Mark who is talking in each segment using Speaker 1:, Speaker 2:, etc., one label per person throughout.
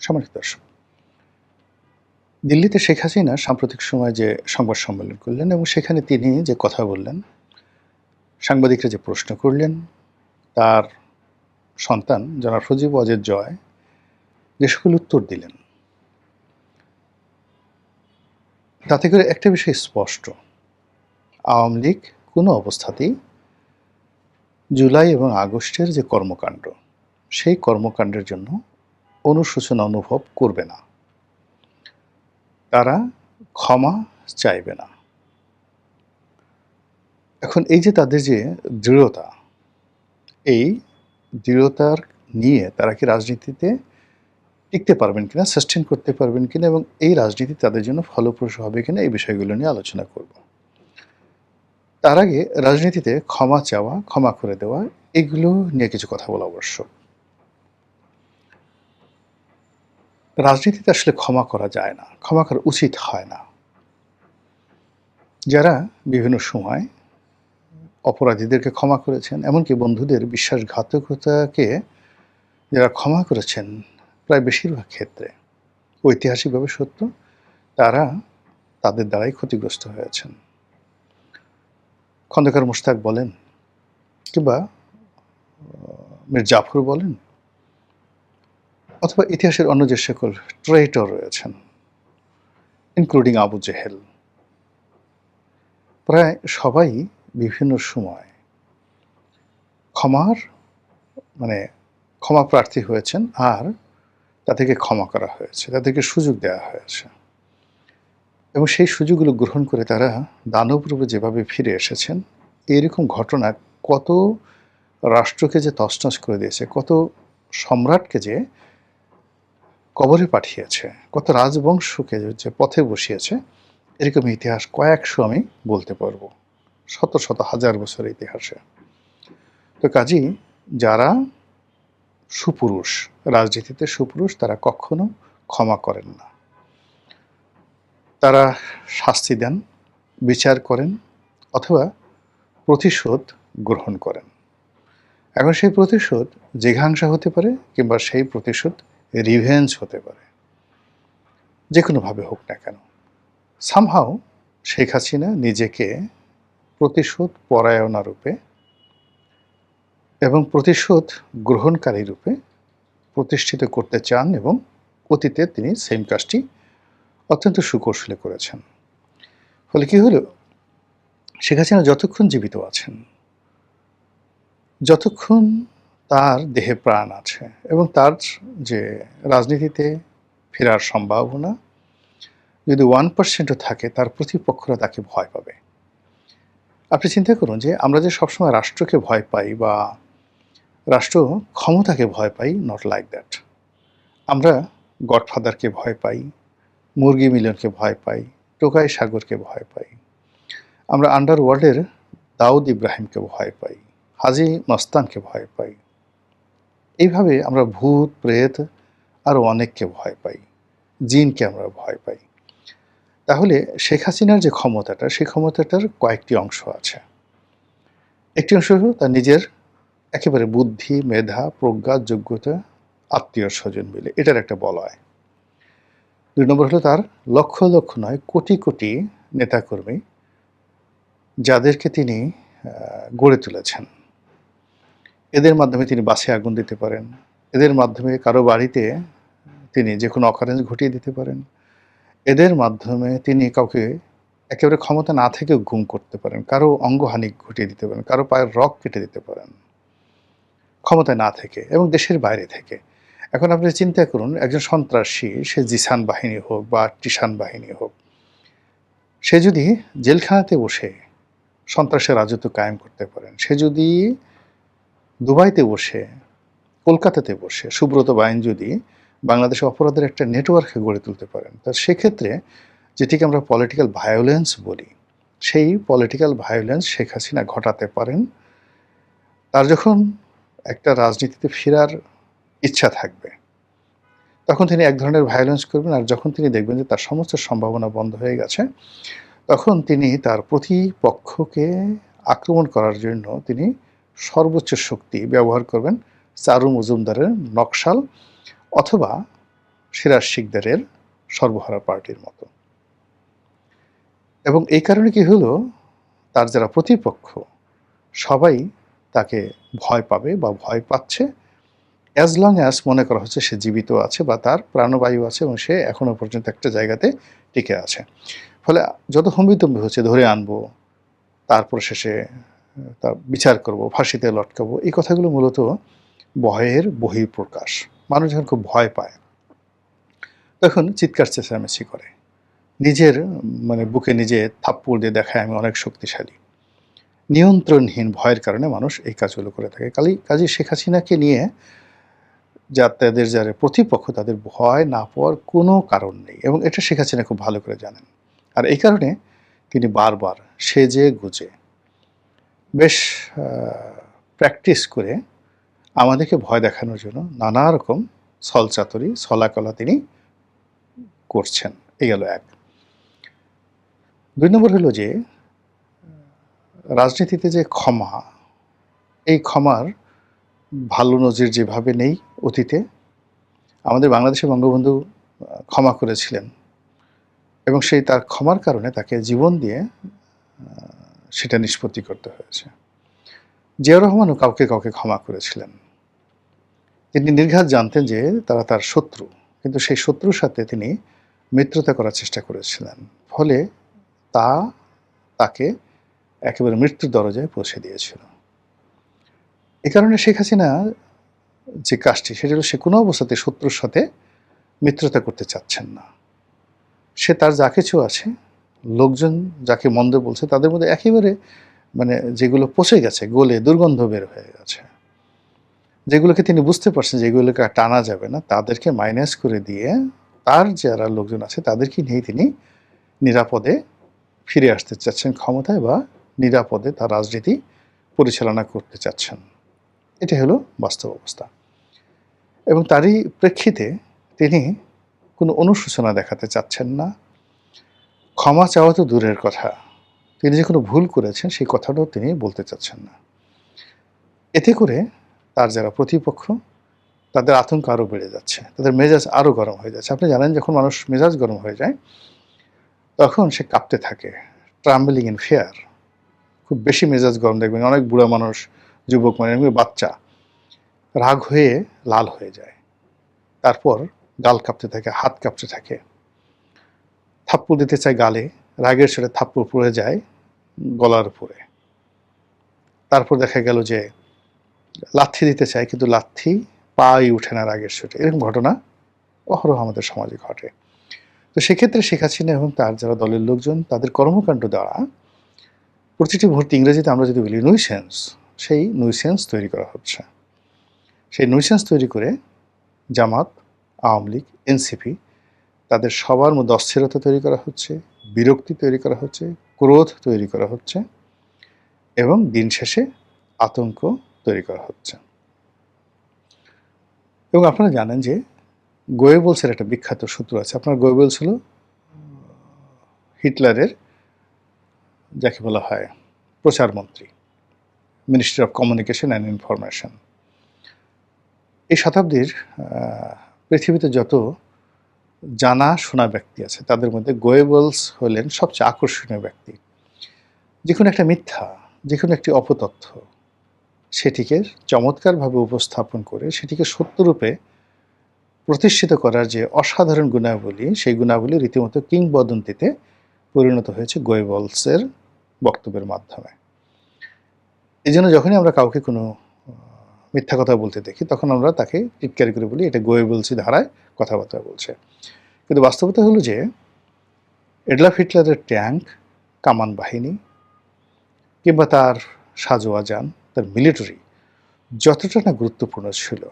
Speaker 1: সম্মানিত দর্শক, দিল্লিতে শেখ হাসিনা সাম্প্রতিক সময়ে যে সংবাদ সম্মেলন করলেন এবং সেখানে তিনি যে কথা বললেন, সাংবাদিকরা যে প্রশ্ন করলেন, তার সন্তান জনাব সজীব ওয়াজেদ জয় যে সকল উত্তর দিলেন, তাতে করে একটা বিষয় স্পষ্ট, আওয়ামী লীগ কোনো অবস্থাতেই জুলাই এবং আগস্টের যে কর্মকাণ্ড, সেই কর্মকাণ্ডের জন্য অনুশোচনা অনুভব করবে না, তারা ক্ষমা চাইবে না। এখন এই যে তাদের যে দৃঢ়তা, এই দৃঢ়তার নিয়ে তারা কি রাজনীতিতে টিকতে পারবেন কিনা, সাস্টেন করতে পারবেন কিনা এবং এই রাজনীতি তাদের জন্য ফলপ্রসূ হবে কিনা, এই বিষয়গুলো নিয়ে আলোচনা করব। তার আগে রাজনীতিতে ক্ষমা চাওয়া, ক্ষমা করে দেওয়া, এগুলো নিয়ে কিছু কথা বলা আবশ্যক। রাজনীতিতে আসলে ক্ষমা করা যায় না, ক্ষমা করা উচিত হয় না। যারা বিভিন্ন সময় অপরাধীদেরকে ক্ষমা করেছেন, এমনকি বন্ধুদের বিশ্বাসঘাতকতাকে যারা ক্ষমা করেছেন, প্রায় বেশিরভাগ ক্ষেত্রে ঐতিহাসিকভাবে সত্য, তারা তাদের দ্বারাই ক্ষতিগ্রস্ত হয়েছেন। খন্দকার মোশতাক বলেন কিংবা মীর জাফর বলেন, অথবা ইতিহাসের অন্য যে সকল ট্রেটর রয়েছেন, ইনক্লুডিং আবু জেহেল, প্রায় সবাই বিভিন্ন সময় ক্ষমা প্রার্থী হয়েছেন, আর তাদেরকে ক্ষমা করা হয়েছে, তাদেরকে সুযোগ দেওয়া হয়েছে এবং সেই সুযোগগুলো গ্রহণ করে তারা দানবরূপে যেভাবে ফিরে এসেছেন, এরকম ঘটনা কত রাষ্ট্রকে যে তছনছ করে দিয়েছে, কত সম্রাটকে যে কবরে পাঠিয়েছে, কত রাজবংশকে যে পথে বসিয়েছে, এরকম ইতিহাস কয়েকশো আমি বলতে পারবো, শত শত হাজার বছরের ইতিহাসে। তো কাজেই যারা সুপুরুষ, রাজনীতিতে সুপুরুষ, তারা কখনো ক্ষমা করেন না, তারা শাস্তি দেন, বিচার করেন, অথবা প্রতিশোধ গ্রহণ করেন। এখন সেই প্রতিশোধ জিঘাংসা হতে পারে, কিংবা সেই প্রতিশোধ রিভেঞ্জ হতে পারে, যে কোনোভাবে হোক না কেন। সামহাও শেখ হাসিনা নিজেকে প্রতিশোধ পরায়ণা রূপে এবং প্রতিশোধ গ্রহণকারী রূপে প্রতিষ্ঠিত করতে চান এবং অতীতে তিনি সেম কাজটি অত্যন্ত সুকৌশলে করেছেন। ফলে কি হলো, শেখ হাসিনা যতক্ষণ জীবিত আছেন, যতক্ষণ তার দেহে প্রাণ আছে এবং তার যে রাজনীতিতে ফেরার সম্ভাবনা যদি 1%ও থাকে, তার প্রতিপক্ষরা তাকে ভয় পাবে। আপনি চিন্তা করুন যে আমরা যে সবসময় রাষ্ট্রকে ভয় পাই বা রাষ্ট্র ক্ষমতাকে ভয় পাই, নট লাইক দ্যাট। আমরা গডফাদারকে ভয় পাই, মুরগি মিলনকে ভয় পাই, টোকাই সাগরকে ভয় পাই, আমরা আন্ডারওয়ার্ল্ডের দাউদ ইব্রাহিমকে ভয় পাই, হাজি মস্তানকে ভয় পাই। এইভাবে আমরা ভূত প্রেত আরও অনেককে ভয় পাই, জিনকে আমরা ভয় পাই। তাহলে শেখ হাসিনার যে ক্ষমতাটা, সেই ক্ষমতাটার কয়েকটি অংশ আছে। একটি অংশ হলো তার নিজের একেবারে বুদ্ধি, মেধা, প্রজ্ঞা, যোগ্যতা, আত্মীয় স্বজন মিলে, এটার একটা বলয়। 2 নম্বর হলো তার লক্ষ লক্ষ নয়, কোটি কোটি নেতাকর্মী, যাদেরকে তিনি গড়ে তুলেছেন। এদের মাধ্যমে তিনি বাসে আগুন দিতে পারেন, এদের মাধ্যমে কারো বাড়িতে তিনি যে কোনো অকারেন্স ঘটিয়ে দিতে পারেন, এদের মাধ্যমে তিনি কাউকে একেবারে ক্ষমতা না থেকেও গুম করতে পারেন, কারো অঙ্গহানি ঘটিয়ে দিতে পারেন, কারো পায়ের রগ কেটে দিতে পারেন ক্ষমতায় না থেকে এবং দেশের বাইরে থেকে। এখন আপনি চিন্তা করুন, একজন সন্ত্রাসী, সে জিসান বাহিনী হোক বা টিসান বাহিনী হোক, সে যদি জেলখানাতে বসে সন্ত্রাসের রাজত্ব কায়েম করতে পারেন, সে যদি দুবাইতে বসে, কলকাতাতে বসে সুব্রত বাইন যদি বাংলাদেশে অপরাধের একটা নেটওয়ার্কে গড়ে তুলতে পারেন, তা সেক্ষেত্রে যেটিকে আমরা পলিটিক্যাল ভায়োলেন্স বলি, সেই পলিটিক্যাল ভায়োলেন্স শেখ হাসিনা ঘটাতে পারেন। তার যখন একটা রাজনীতিতে ফেরার ইচ্ছা থাকবে, তখন তিনি এক ধরনের ভায়োলেন্স করবেন, আর যখন তিনি দেখবেন যে তার সমস্ত সম্ভাবনা বন্ধ হয়ে গেছে, তখন তিনি তার প্রতিপক্ষকে আক্রমণ করার জন্য তিনি সর্বোচ্চ শক্তি ব্যবহার করবেন, চারু মজুমদারের নকশাল অথবা সিরাজ শিকদারের সর্বহারা পার্টির মতো। এবং এই কারণে কি হলো, তার যারা প্রতিপক্ষ সবাই তাকে ভয় পাবে বা ভয় পাচ্ছে, অ্যাজ লং অ্যাজ মনে করা হচ্ছে সে জীবিত আছে বা তার প্রাণবায়ু আছে এবং সে এখনো পর্যন্ত একটা জায়গাতে টিকে আছে। ফলে যত হম্বিতম্বি হচ্ছে, ধরে আনবো, তারপর শেষে তার বিচার করব, ফাঁসিতে লটকাবো, এই কথাগুলো মূলত ভয়ের বহিঃপ্রকাশ। মানুষ যখন খুব ভয় পায় তখন চিৎকার চেঁচামেচি করে, নিজের মানে বুকে নিজে থাপ্পড় দিয়ে দেখায় আমি অনেক শক্তিশালী। নিয়ন্ত্রণহীন ভয়ের কারণে মানুষ এই কাজগুলো করে থাকে। কাজী শেখ হাসিনাকে নিয়ে তাদের যারা প্রতিপক্ষ তাদের ভয় না পাওয়ার কোনো কারণ নেই, এবং এটা শেখ হাসিনা খুব ভালো করে জানেন। আর এই কারণে তিনি বারবার সেজে গুজে বেশ প্র্যাকটিস করে আমাদেরকে ভয় দেখানোর জন্য নানা রকম ছলচাতুরি ছলাকলা তিনি করছেন। এই গেল এক। 2 নম্বর হলো যে রাজনীতিতে যে ক্ষমা, এই ক্ষমার ভালো নজির যেভাবে নেই অতীতে, আমাদের বাংলাদেশে বঙ্গবন্ধু ক্ষমা করেছিলেন এবং সেই তার ক্ষমার কারণে তাকে জীবন দিয়ে সেটা নিষ্পত্তি করতে হয়েছে। জিয়াউর রহমানও কাউকে কাউকে ক্ষমা করেছিলেন। তিনি নির্ঘাত জানতেন যে তারা তার শত্রু, কিন্তু সেই শত্রুর সাথে তিনি মিত্রতা করার চেষ্টা করেছিলেন, ফলে তাকে একেবারে মৃত্যুর দরজায় পৌঁছে দিয়েছিল। এ কারণে শেখ হাসিনা যে কাজটি, সেটা হলো সে কোনো অবস্থাতে শত্রুর সাথে মিত্রতা করতে চাচ্ছেন না। সে তার যা কিছু আছে, লোকজন যাকে মন্দ বলছে তাদের মধ্যে একেবারে মানে যেগুলো পচে গেছে, গলে দুর্গন্ধ বের হয়ে গেছে, যেগুলোকে তিনি বুঝতে পারছেন যে এগুলোকে টানা যাবে না, তাদেরকে মাইনাস করে দিয়ে তার যারা লোকজন আছে তাদেরকে নিয়ে তিনি নিরাপদে ফিরে আসতে চাচ্ছেন ক্ষমতায়, বা নিরাপদে তার রাজনীতি পরিচালনা করতে চাচ্ছেন। এটা হলো বাস্তব অবস্থা। এবং তারই প্রেক্ষিতে তিনি কোনো অনুশোচনা দেখাতে চাচ্ছেন না। ক্ষমা চাওয়া তো দূরের কথা, তিনি যে কোনো ভুল করেছেন সেই কথাটাও তিনি বলতে চাচ্ছেন না। এতে করে তার যারা প্রতিপক্ষ তাদের আতঙ্ক আরও বেড়ে যাচ্ছে, তাদের মেজাজ আরও গরম হয়ে যাচ্ছে। আপনি জানেন, যখন মানুষ মেজাজ গরম হয়ে যায় তখন সে কাঁপতে থাকে, ট্রাম্বলিং ইন ফিয়ার। খুব বেশি মেজাজ গরম দেখবেন অনেক বুড়া মানুষ, যুবক মানে বাচ্চা রাগ হয়ে লাল হয়ে যায়, তারপর গাল কাঁপতে থাকে, হাত কাঁপতে থাকে, থাপ্পড় দিতে চায় গালে, রাগের সাথে থাপ্পড় পড়ে যায় গলার উপরে। তারপর দেখা গেল যে লাথি দিতে চায়, কিন্তু লাথি পাই উঠে না রাগের সাথে। এরকম ঘটনা অহরহ আমাদের সমাজে ঘটে। তো সেক্ষেত্রে শেখ হাসিনা এবং তার যারা দলের লোকজন, তাদের কর্মকাণ্ড দ্বারা প্রতিটি মুহূর্তে, ইংরেজিতে আমরা যদি বলি নুইসেন্স, সেই নুইসেন্স তৈরি করা হচ্ছে। সেই নুইসেন্স তৈরি করে জামাত, আওয়ামী লীগ, এনসিপি, তাদের সবার মধ্যে অস্থিরতা তৈরি করা হচ্ছে, বিরক্তি তৈরি করা হচ্ছে, ক্রোধ তৈরি করা হচ্ছে, এবং দিন শেষে আতঙ্ক তৈরি করা হচ্ছে। এবং আপনারা জানেন যে গোয়েবলসের একটা বিখ্যাত সূত্র আছে। আপনার গোয়েবলস হলো হিটলারের যাকে বলা হয় প্রচারমন্ত্রী, ministry of communication and information. এই শতাব্দীর পৃথিবীতে যত জানা শোনা ব্যক্তি আছে তাদের মধ্যে গোয়েবলস হলেন সবচেয়ে আকর্ষণীয় ব্যক্তি। যে কোনো একটা মিথ্যা, যে কোনো একটি অপতথ্য, সেটিকে চমৎকারভাবে উপস্থাপন করে সেটিকে সত্যরূপে প্রতিষ্ঠিত করার যে অসাধারণ গুণাবলী, সেই গুণাবলী রীতিমতো কিংবদন্তিতে পরিণত হয়েছে গোয়েবলসের বক্তব্যের মাধ্যমে। এই জন্য যখনই আমরা কাউকে কোনো মিথ্যা কথা বলতে দেখি তখন আমরা তাকে টিটকারি করে বলি এটা গোয়েবলসি ধারায় কথাবার্তা বলছে। কিন্তু বাস্তবতা হলো যে এডলফ হিটলারের ট্যাঙ্ক, কামান বাহিনী কিংবা তার সাজোয়া যান, তার মিলিটারি যতটা না গুরুত্বপূর্ণ ছিল,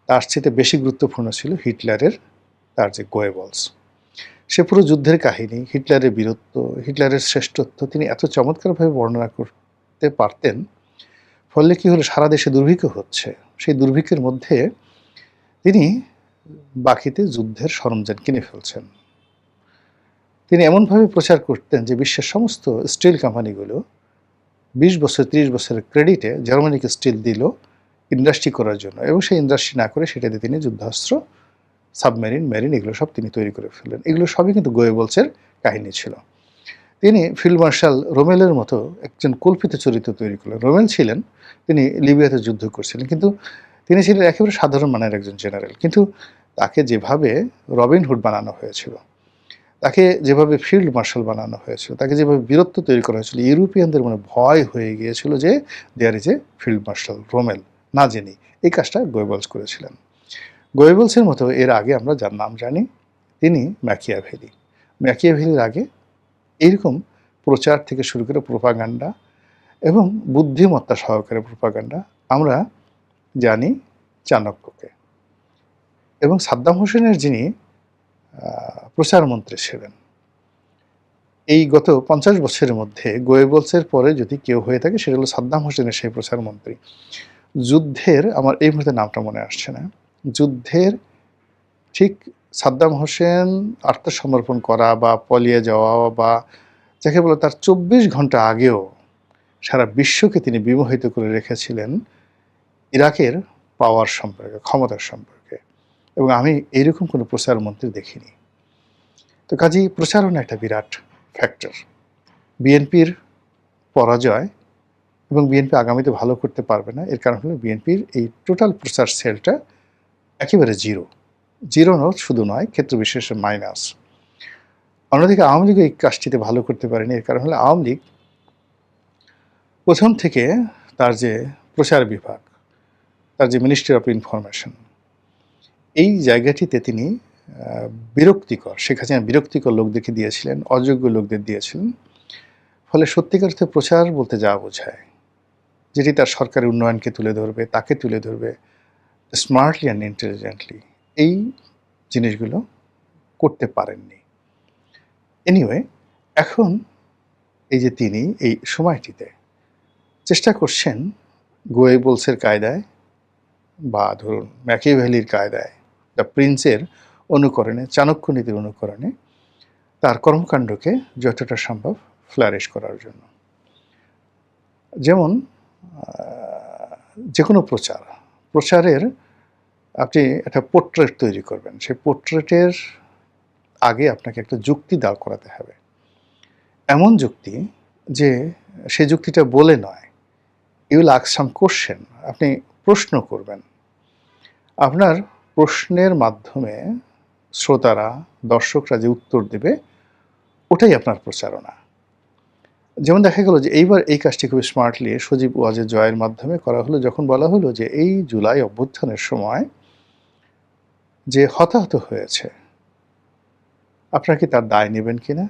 Speaker 1: তার চেয়ে বেশি গুরুত্বপূর্ণ ছিল হিটলারের তার যে গোয়েবলস। সে পুরো যুদ্ধের কাহিনী, হিটলারের বীরত্ব, হিটলারের শ্রেষ্ঠত্ব তিনি এত চমৎকারভাবে বর্ণনা করতে পারতেন। ফলে কি হলো, সারা দেশে দুর্ভিক্ষ হচ্ছে, সেই দুর্ভিক্ষের মধ্যে তিনি বাকিতে যুদ্ধের সরঞ্জাম কিনে ফেলছেন। তিনি এমনভাবে প্রচার করতেন যে বিশ্বের সমস্ত স্টিল কোম্পানিগুলো 20 বছর 30 বছরের ক্রেডিটে জার্মানিকে স্টিল দিল ইন্ডাস্ট্রি করার জন্য, এবং সেই ইন্ডাস্ট্রি না করে সেটাতে তিনি যুদ্ধাস্ত্র সাবমেরিন, মেরিন এগুলো সব তিনি তৈরি করে ফেললেন। এগুলো সবই কিন্তু গোয়েবলসের কাহিনী ছিল। তিনি ফিল্ড মার্শাল রোমেলের মতো একজন কল্পিত চরিত্র তৈরি করলেন। রোমেল ছিলেন, তিনি লিবিয়াতে যুদ্ধ করছিলেন। কিন্তু তিনি ছিলেন একেবারে সাধারণ মানের একজন জেনারেল। কিন্তু তাকে যেভাবে রবিন হুড বানানো হয়েছিল, তাকে যেভাবে ফিল্ড মার্শাল বানানো হয়েছিল, তাকে যেভাবে বীরত্ব তৈরি করা হয়েছিল, ইউরোপিয়ানদের মনে ভয় হয়ে গিয়েছিল যে there is a field marshal Rommel, না জেনেই। এই কাজটা গোয়েবলস করেছিলেন। গোয়েবলসের মতো এর আগে আমরা যার নাম জানি, তিনি ম্যাকিয়াভেলি। ম্যাকিয়াভেলির আগে এইরকম প্রচার থেকে শুরু করে প্রোপাগান্ডা এবং বুদ্ধিমত্তা সহকারে প্রোপাগান্ডা আমরা জানি চাণক্যকে। এবং সাদ্দাম হোসেনের যিনি প্রচারমন্ত্রী ছিলেন, এই গত 50 বছরের মধ্যে গোয়েবলসের পরে যদি কেউ হয়ে থাকে সেটা হলো সাদ্দাম হোসেনের সেই প্রচারমন্ত্রী। যুদ্ধের, আমার এই মুহূর্তে নামটা মনে আসছে না, যুদ্ধের ঠিক সাদ্দাম হোসেন আত্মসমর্পণ করা বা পলিয়ে যাওয়া বা যাকে বলে তার 24 ঘন্টা আগেও সারা বিশ্বকে তিনি বিমোহিত করে রেখেছিলেন ইরাকের পাওয়ার সম্পর্কে, ক্ষমতার সম্পর্কে। এবং আমি এইরকম কোনো প্রচারমন্ত্রী দেখিনি। তো কাজেই প্রচারণা একটা বিরাট ফ্যাক্টর। বিএনপির পরাজয় এবং বিএনপি আগামীতে ভালো করতে পারবে না, এর কারণ হলো বিএনপির এই টোটাল প্রচার সেলটা একেবারে জিরো। জিরো শুধু নয়, ক্ষেত্র বিশেষে মাইনাস। অন্যদিকে আওয়ামী লীগ এই কাজটিতে ভালো করতে পারেনি, এর কারণ হলো আওয়ামী লীগ প্রথম থেকে তার যে প্রচার বিভাগ, তার যে মিনিস্ট্রি অফ ইনফরমেশন, এই জায়গাটিতে তিনি বিরক্তিকর, শেখ হাসিনা বিরক্তিকর লোকদেরকে দিয়েছিলেন, অযোগ্য লোকদের দিয়েছিলেন। ফলে সত্যিকার অর্থে প্রচার বলতে যা বোঝায়, যেটি তার সরকারের উন্নয়নকে তুলে ধরবে, তাকে তুলে ধরবে স্মার্টলি অ্যান্ড ইন্টেলিজেন্টলি, এই জিনিসগুলো করতে পারেননি। এনিওয়ে, এখন এই যে তিনি এই সময়টিতে চেষ্টা করছেন গোয়েবলসের কায়দায় বা ধরুন ম্যাকিয়াভেলির কায়দায়, দ্য প্রিন্সের অনুকরণে, চাণক্য নীতির অনুকরণে তার কর্মকাণ্ডকে যতটা সম্ভব ফ্লারিশ করার জন্য। যেমন যে কোনো প্রচারের আপনি একটা পোর্ট্রেট তৈরি করবেন, সেই পোর্ট্রেটের আগে আপনাকে একটা যুক্তি দাঁড় করাতে হবে। এমন যুক্তি যে সেই যুক্তিটা বলে নয়, you will ask some question, আপনি প্রশ্ন করবেন। আপনার প্রশ্নের মাধ্যমে শ্রোতারা, দর্শকরা যে উত্তর দেবে, ওটাই আপনার প্রচারণা। যেমন দেখা গেল যে এইবার এই কাজটি খুব স্মার্টলি সজীব ওয়াজেদ জয়ের মাধ্যমে করা হলো, যখন বলা হলো যে এই জুলাই অভ্যুত্থানের সময় যে হতাহত হয়েছে, আপনারা কি তার দায় নেবেন কিনা,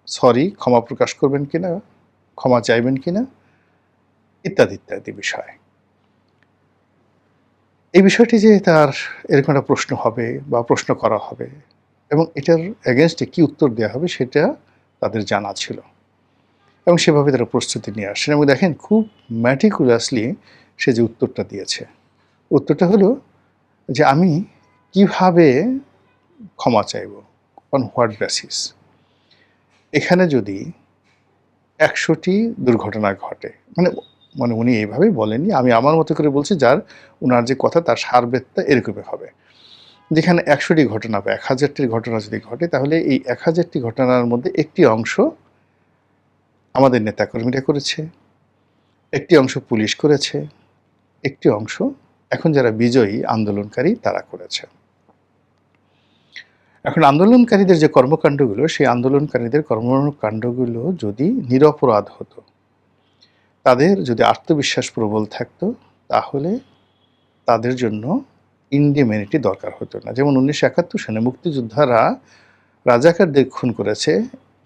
Speaker 1: সরি ক্ষমা প্রকাশ করবেন কিনা, ক্ষমা চাইবেন কিনা, ইত্যাদি ইত্যাদি বিষয়। এই বিষয়টি যে তার এরকম একটা প্রশ্ন হবে বা প্রশ্ন করা হবে এবং এটার এগেনস্টে কি উত্তর দেওয়া হবে সেটা তাদের জানা ছিল এবং সেভাবে তারা প্রস্তুতি নিয়ে আসছেন। এবং দেখেন খুব ম্যাটিকুলাসলি সে যে উত্তরটা দিয়েছে, উত্তরটা হলো যে আমি কিভাবে ক্ষমা চাইব, অন হোয়াট বেসিস। এখানে যদি 100টি দুর্ঘটনা ঘটে, মানে মানে উনি এইভাবেই বলেননি, আমি আমার মতো করে বলছি, যার ওনার যে কথা তার সারবেত্তা এরকমই হবে। যেখানে 100টি ঘটনা বা 1000টির ঘটনা যদি ঘটে, তাহলে এই 1000টি ঘটনার মধ্যে একটি অংশ আমাদের নেতাকর্মীরা করেছে, একটি অংশ পুলিশ করেছে, একটি অংশ এখন যারা বিজয়ী আন্দোলনকারী তারা করেছে। এখন আন্দোলনকারীদের যে কর্মকাণ্ডগুলো, সেই আন্দোলনকারীদের কর্মকাণ্ডগুলো যদি নিরপরাধ হতো, তাদের যদি আত্মবিশ্বাস প্রবল থাকতো, তাহলে তাদের জন্য ইন্ডিমেনিটি দরকার হতো না। যেমন 1971 সালে মুক্তিযোদ্ধারা রাজাকারদের খুন করেছে,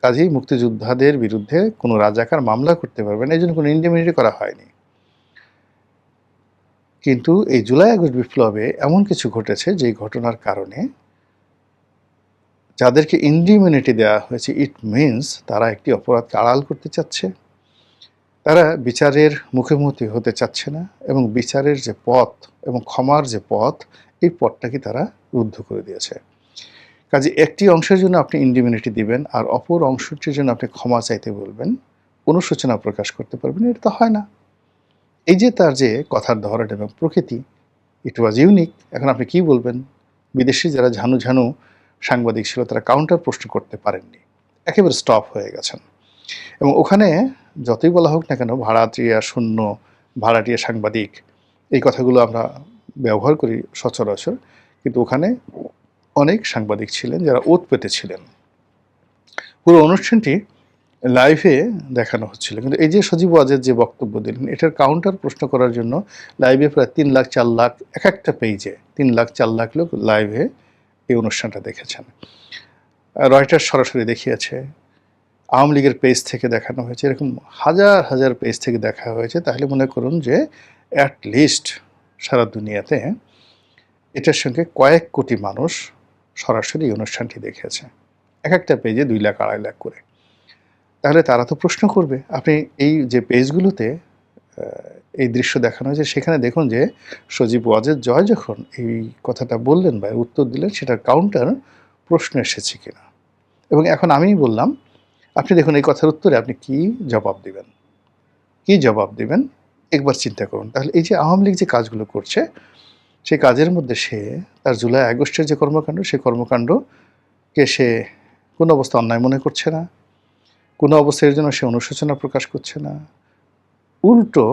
Speaker 1: কাজেই মুক্তিযোদ্ধাদের বিরুদ্ধে কোনো রাজাকার মামলা করতে পারবে না, এই জন্য কোনো ইন্ডিমেনিটি করা হয়নি। কিন্তু এই জুলাই আগস্ট বিপ্লবে এমন কিছু ঘটেছে যে ঘটনার কারণে যাদেরকে ইন্ডিমেনিটি দেওয়া হয়েছে, ইট মিনস তারা একটি অপরাধকে আড়াল করতে চাচ্ছে, তারা বিচারের মুখোমুখি হতে চাচ্ছে না এবং বিচারের যে পথ এবং ক্ষমার যে পথ, এই পথটাকে তারা রুদ্ধ করে দিয়েছে। কাজে একটি অংশের জন্য আপনি ইন্ডিমেনিটি দিবেন আর অপর অংশটির জন্য আপনি ক্ষমা চাইতে বলবেন, অনুশোচনা প্রকাশ করতে পারবেন, এটা তো হয় না। এই যে তার যে কথার ধরন এবং প্রকৃতি, ইট ওয়াজ ইউনিক। এখন আপনি কি বলবেন? বিদেশি যারা ঝানু ঝানু সাংবাদিক ছিল তারা কাউন্টার প্রশ্ন করতে পারেননি, একেবারে স্টপ হয়ে গেছেন। এবং ওখানে যতই বলা হোক না কেন ভাড়াটিয়া শূন্য, ভাড়াটিয়া সাংবাদিক, এই কথাগুলো আমরা ব্যবহার করি সচরাচর, কিন্তু ওখানে অনেক সাংবাদিক ছিলেন যারা ওত পেতেছিলেন। পুরো অনুষ্ঠানটি লাইভে দেখানো হচ্ছিল, কিন্তু এই যে সজীব ওয়াজেদ যে বক্তব্য দিলেন এটার কাউন্টার প্রশ্ন করার জন্য লাইভে প্রায় 3 লাখ 4 লাখ, এক একটা পেজে 3 লাখ 4 লাখ লোক লাইভে এই অনুষ্ঠানটা দেখেছেন। রয়টার্স সরাসরি দেখিয়েছে, আওয়ামী লীগের পেজ থেকে দেখানো হয়েছে, এরকম হাজার হাজার পেজ থেকে দেখা হয়েছে। তাহলে মনে করুন যে অ্যাট লিস্ট সারা দুনিয়াতে এটার সঙ্গে কয়েক কোটি মানুষ সরাসরি এই অনুষ্ঠানটি দেখেছে, এক একটা পেজে 2 লাখ 2.5 লাখ করে। তাহলে তারা তো প্রশ্ন করবে। আপনি এই যে পেজগুলোতে এই দৃশ্য দেখানো হয়েছে সেখানে দেখুন যে সজীব ওয়াজেদ জয় যখন এই কথাটা বললেন বা উত্তর দিলেন সেটার কাউন্টার প্রশ্ন এসেছে কিনা। এবং এখন আমি বললাম, আপনি দেখুন এই কথার উত্তরে আপনি কি জবাব দিবেন, কি জবাব দিবেন একবার চিন্তা করুন। তাহলে এই যে আওয়ামী লীগ যে কাজগুলো করছে সেই কাজের মধ্যে সে তার জুলাই আগস্টের যে কর্মকাণ্ড সেই কর্মকাণ্ডকে সে কোনো অবস্থা অন্যায় মনে করছে না, কোনো অবস্থায় এর জন্য সে অনুশোচনা প্রকাশ করছে না, উল্টো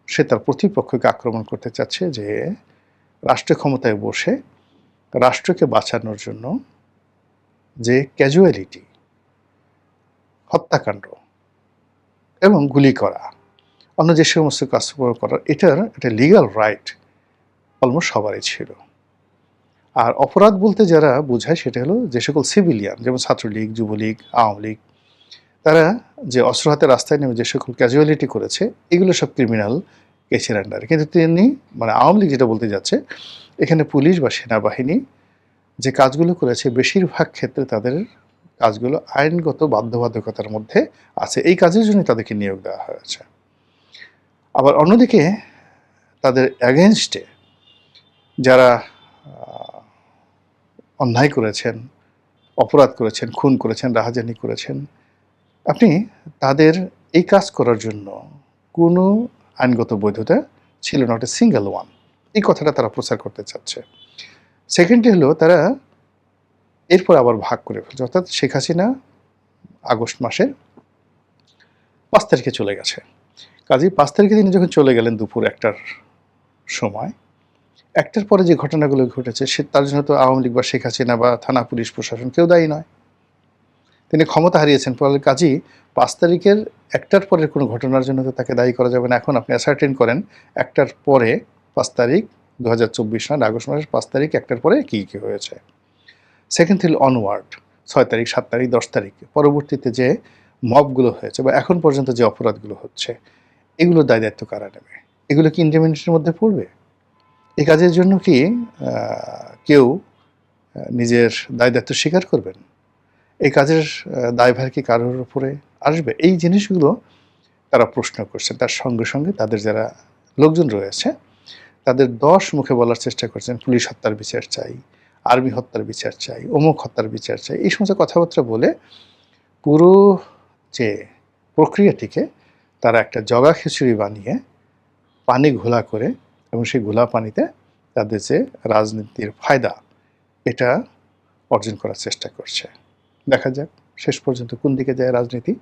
Speaker 1: সে তার প্রতিপক্ষকে আক্রমণ করতে চাচ্ছে যে রাষ্ট্র ক্ষমতায় বসে রাষ্ট্রকে বাঁচানোর জন্য যে ক্যাজুয়ালিটি, হত্যাকাণ্ড এবং গুলি করা, অন্য যে সমস্ত কাজ করার এটার একটা লিগ্যাল রাইট অলমোস্ট সবারই ছিল। আর অপরাধ বলতে যারা বোঝায় সেটা হলো যে সকল সিভিলিয়ান, যেমন ছাত্রলীগ, যুবলীগ, আওয়ামী লীগ, তারা যে অস্ত্র হাতে রাস্তায় নেমে যে সকল ক্যাজুয়ালিটি করেছে এগুলো সব ক্রিমিনাল কেসের আন্ডারে। কিন্তু তিনি মানে আওয়ামী লীগ যেটা বলতে যাচ্ছে এখানে পুলিশ বা সেনাবাহিনী যে কাজগুলো করেছে বেশিরভাগ ক্ষেত্রে তাদের কাজগুলো আইনগত বাধ্যবাধকতার মধ্যে আছে, এই কাজের জন্য তাদেরকে নিয়োগ দেওয়া হয়েছে। আবার অন্যদিকে তাদের অ্যাগেনস্টে যারা অন্যায় করেছেন, অপরাধ করেছেন, খুন করেছেন, রাহাজানি করেছেন, আপনি তাদের এই কাজ করার জন্য কোনো আইনগত বৈধতা ছিল না, একটা সিঙ্গেল ওয়ান। এই কথাটা তারা প্রচার করতে চাচ্ছে। সেকেন্ডটি হলো তারা এরপর আবার ভাগ করে ফেলছে, অর্থাৎ শেখ হাসিনা আগস্ট মাসের 5 তারিখে চলে গেছে। কাজেই 5 তারিখে তিনি যখন চলে গেলেন দুপুর 1টার সময়, 1টার পরে যে ঘটনাগুলো ঘটেছে সে তার জন্য তো আওয়ামী লীগ বা শেখ হাসিনা বা থানা পুলিশ প্রশাসন কেউ দায়ী নয়। তিনি ক্ষমতা হারিয়েছেন, ফলে কাজী 5 তারিখের 1টার পরের কোনো ঘটনার জন্য তো তাকে দায়ী করা যাবে না। এখন আপনি অ্যাসার্টেন করেন 1টার পরে 5 তারিখ 2024 সাল আগস্ট মাসের 5 তারিখ 1টার পরে কী কী হয়েছে। সেকেন্ড থিল অনওয়ার্ড 6 তারিখ, 7 তারিখ, 10 তারিখ পরবর্তীতে যে মবগুলো হয়েছে বা এখন পর্যন্ত যে অপরাধগুলো হচ্ছে এগুলোর দায় দায়িত্ব কারা নেবে? এগুলো কি ইন্ডিপেন্ডেন্টের মধ্যে পড়বে? এই কাজের জন্য কি কেউ নিজের দায় দায়িত্ব স্বীকার করবেন? এই কাজের দায়ভার কি কারোর উপরে আসবে? এই জিনিসগুলো তারা প্রশ্ন করছে। তার সঙ্গে সঙ্গে তাদের যারা লোকজন রয়েছে তাদের 10 মুখে বলার চেষ্টা করছেন পুলিশ হত্যার বিচার চাই, আর্মি হত্যার বিচার চাই, অমুক হত্যার বিচার চাই, এই সমস্ত কথাবার্তা বলে পুরো যে প্রক্রিয়াটিকে তারা একটা জগা খিচুড়ি বানিয়ে পানি ঘোলা করে এবং সেই ঘোলা পানিতে তাদের যে রাজনীতির ফায়দা এটা অর্জন করার চেষ্টা করছে। দেখা যাক শেষ পর্যন্ত কোন দিকে যায় রাজনীতি।